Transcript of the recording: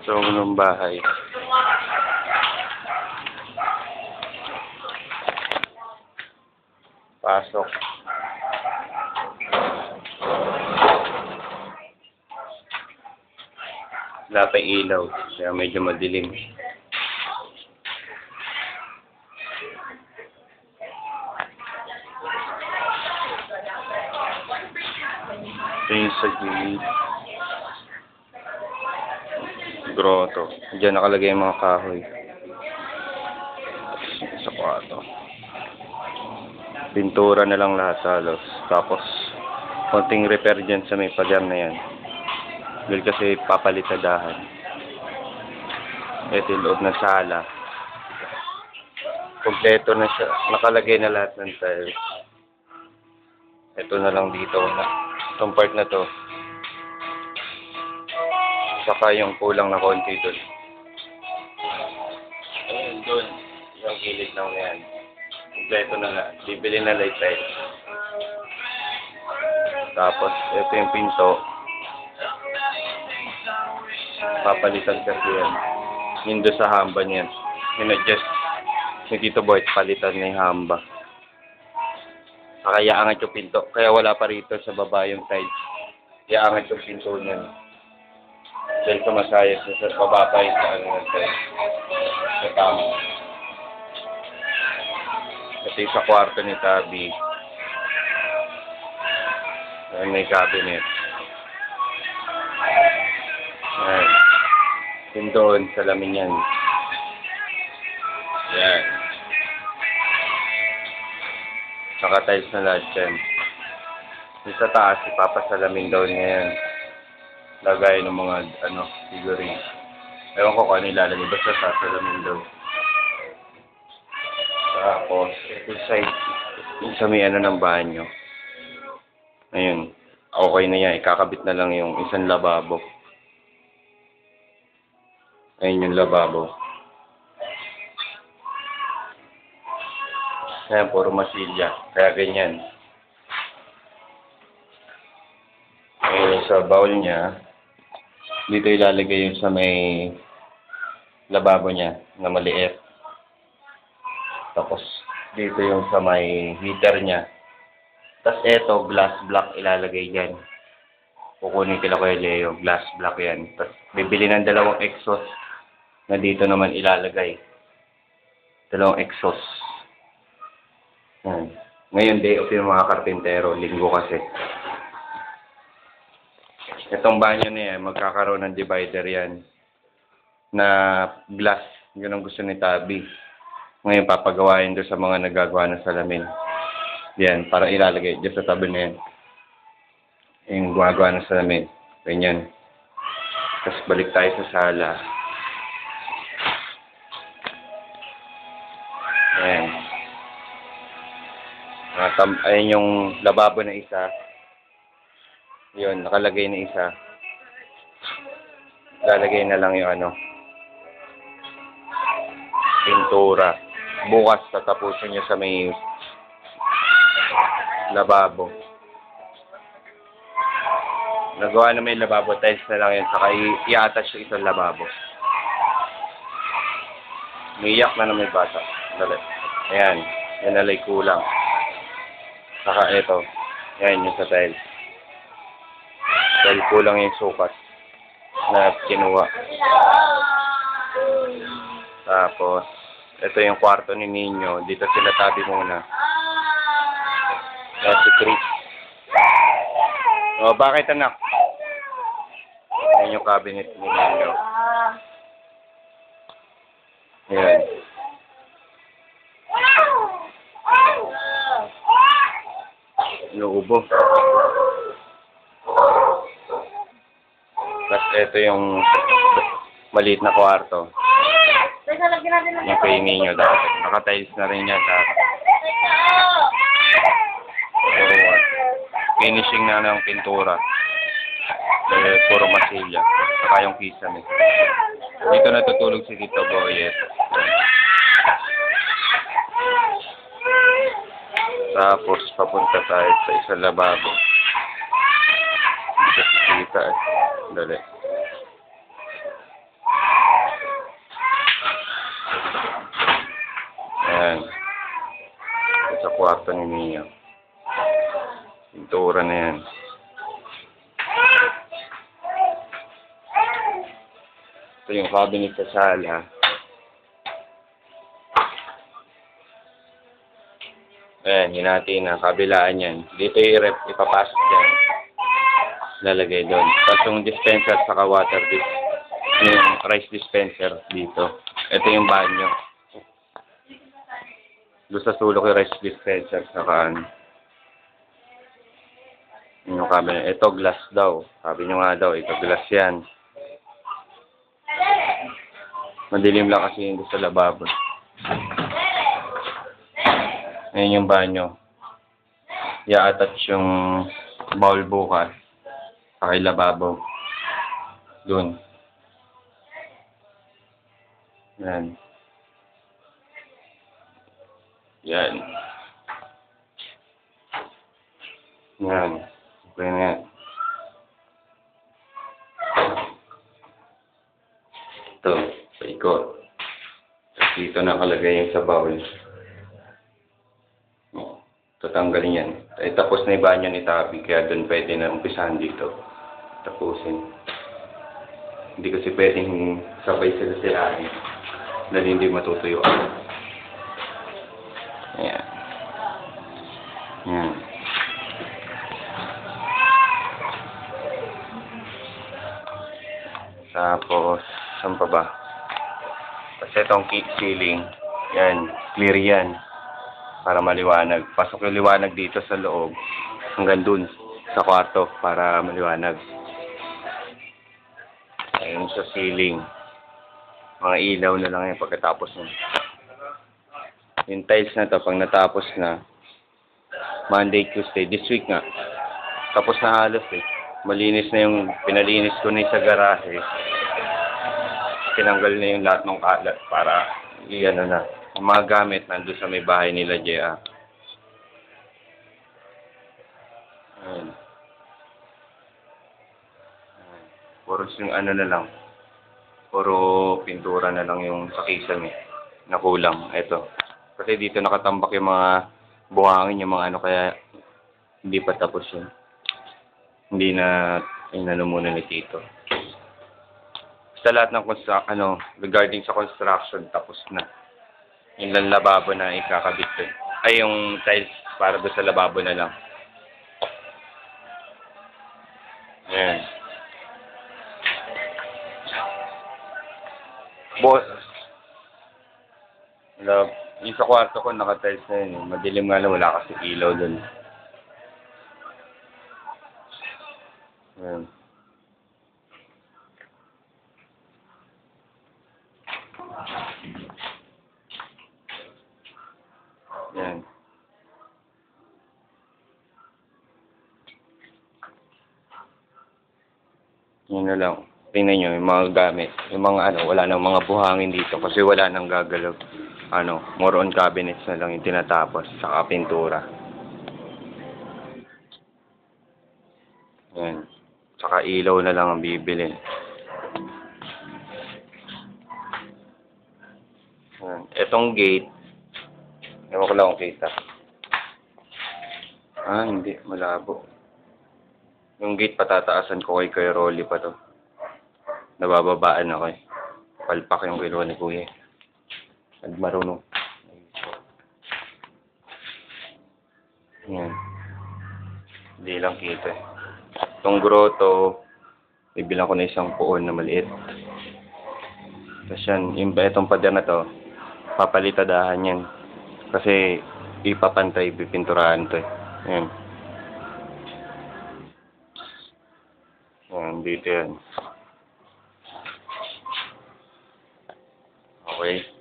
Sa unang bahay. Pasok. Wala pa ilaw, kaya medyo madilim. Ito yung sa gilid. Grotto. Diyan nakalagay yung mga kahoy. Sa kwarto. Pintura na lang lahat halos. Tapos, konting repair dyan sa may pader na yan. Dahil kasi papalit na dahan. Ito yung loob ng sala. Kompleto na siya. Nakalagay na lahat ng tiles. Ito na lang dito. Itong part na to. Saka yung kulang na konti doon. Ayun doon. Yung gilid na yan. Kompleto na nga. Bibili na light tiles. Tapos, ito yung pinto. Papalitan kasi yan. Yun doon sa hamba niyan. Minadjust ni Tito Boy, palitan na yung hamba. Saka iaangat yung pinto. Kaya wala pa rito sa baba yung tiles. Iaangat yung pinto niyan. Dahil sumasayas sa baba pa yung sa tiles. Sa tama. Ito yung sa kwarto ni Tabi. Ayan, may cabinet. Ayan. Yun doon, salamin yan. Ayan. Naka-tiles na lahat yan. Yung sa taas, ipapasalamin daw niya yan. Lagay ng mga, figurine. Ewan ko kung ano ilalagay. Basta sasalamin daw. Tapos, ito side, yung sa may ng banyo. Ayun. Okay na yan. Ikakabit na lang yung isang lababo. Ayun yung lababo. Ayan, puro masilya. Kaya ganyan. Ayun sa bowl niya. Dito ilalagay yung sa may lababo niya na maliit. Tapos dito yung sa may heater niya. Tapos eto, glass block ilalagay dyan. Kukunin kila Kuya Leo, glass block yan. Tapos bibili ng dalawang exhaust na dito naman ilalagay. Dalawang exhaust. Yan. Ngayon day off yung mga karpintero, linggo kasi. Itong banyo na yan, magkakaroon ng divider yan. Na glass, yun ang gusto ni Tabi. Ngayon papagawain doon sa mga nagagawa ng salamin. Yan, para ilalagay dyan sa tabi na yan. Yung gumagawa ng salamin. Ganyan. Tapos balik tayo sa sala. Ayan. Ayan yung lababo na isa. Yun, nakalagay na isa. Lalagay na lang yung pintura. Bukas, tatapusin niya sa may lababo. Nagawa na may lababo, tiles na lang yun. Saka i-attach yung isang lababo. Umiiyak na may bata. Dali. Ayan. Yan alay kulang. Saka ito. Ayan yung sa tiles. Dahil kulang yung sukat na kinuha. Tapos, ito yung kwarto ni Nino. Dito sila Tabi muna. Si Chris. O, bakit anak? Ayan yung cabinet ni Nino. Ayan. Inuubo. Tapos ito yung maliit na kwarto. Yung kay Nino dati. Naka-tiles na rin yan dati. So, finishing na ng pintura. Puro masilya. Saka yung kisame. Dito natutulog si Tito Boyet. Tapos papunta tayo sa isang lababo. Dito si Tita. Dali. Ayan. Ito sa kwarto ni Mia. Pintura na yan. Ito yung cabinet sa sala. Ayan, hinati na. Kabilaan yan. Dito yung rep, ipapasok dyan. Lalagay doon. Tapos yung dispenser saka water yung rice dispenser dito. Ito yung banyo. Doon sa sulok yung rice dispenser saka yung cabinet. Ito glass daw. Sabi nyo nga daw, ito glass yan. Madilim lang kasi yung sa lababo. Ayan yung banyo. I-attach yung bowl bukas. Saka yung lababo. Doon. Yan. Yan. Yan. Okay na yan. Ito. Paikot. Dito nakalagay yung sa bowl. Tatanggalin yan. Tapos na yung banyo ni Tabi, kaya doon pwede na umpisahan dito. Tapusin. Hindi kasi pwedeng sabay sila silahin. Dahil hindi matutuyo. Ayan. Ayan. Tapos, saan pa ba? Kasi itong ceiling, yan, clear yan. Para maliwanag. Pasok yung liwanag dito sa loob. Hanggang dun sa kwarto para maliwanag. Ayun sa ceiling. Mga ilaw na lang yan pagkatapos nun. Yung tiles na to, pag natapos na, Monday, Tuesday, this week nga. Tapos na halos eh. Malinis na yung, pinalinis ko na yung sa garahe. Tinanggal na yung lahat ng kalat para iyan na. Ang mga gamit nandun sa may bahay nila, J.A. Ayan. Puro yung ano na lang. Puro pintura na lang yung sa kisame. Na kulang. Ito. Kasi dito nakatambak yung mga buhangin, yung mga ano, kaya hindi pa tapos yun. Hindi na inano muna ni Tito. Sa lahat ng regarding sa construction, tapos na. Yung lababo na ikakabit doon. Ay, yung tiles para doon sa lababo na lang. Ayan. Boss. Yung sa kwarto ko, naka-tiles na yun. Madilim nga lang, wala kasi ilaw doon. Ayan. Yan. Yan na lang. Tingnan nyo, yung mga gamit. Yung mga wala nang mga buhangin dito kasi wala nang gagalaw. More on cabinets na lang yung tinatapos. Saka pintura. Yan. Saka ilaw na lang ang bibili. Yan. Etong gate. Ewan ko lang kung kita. Hindi. Malabo. Yung gate patataasan ko kay Kuya Rolly pa to. Nabababaan ako eh. Palpak yung kilo ni Kuya. Marunong. Yan. Hindi lang kita eh. Itong grotto, bibilang ko na isang puon na maliit. Tapos yan, itong pader na to, papalitadahan yan. Kasi ipapantay, pipinturahan to eh. Yan. Yan, dito yan. Okay.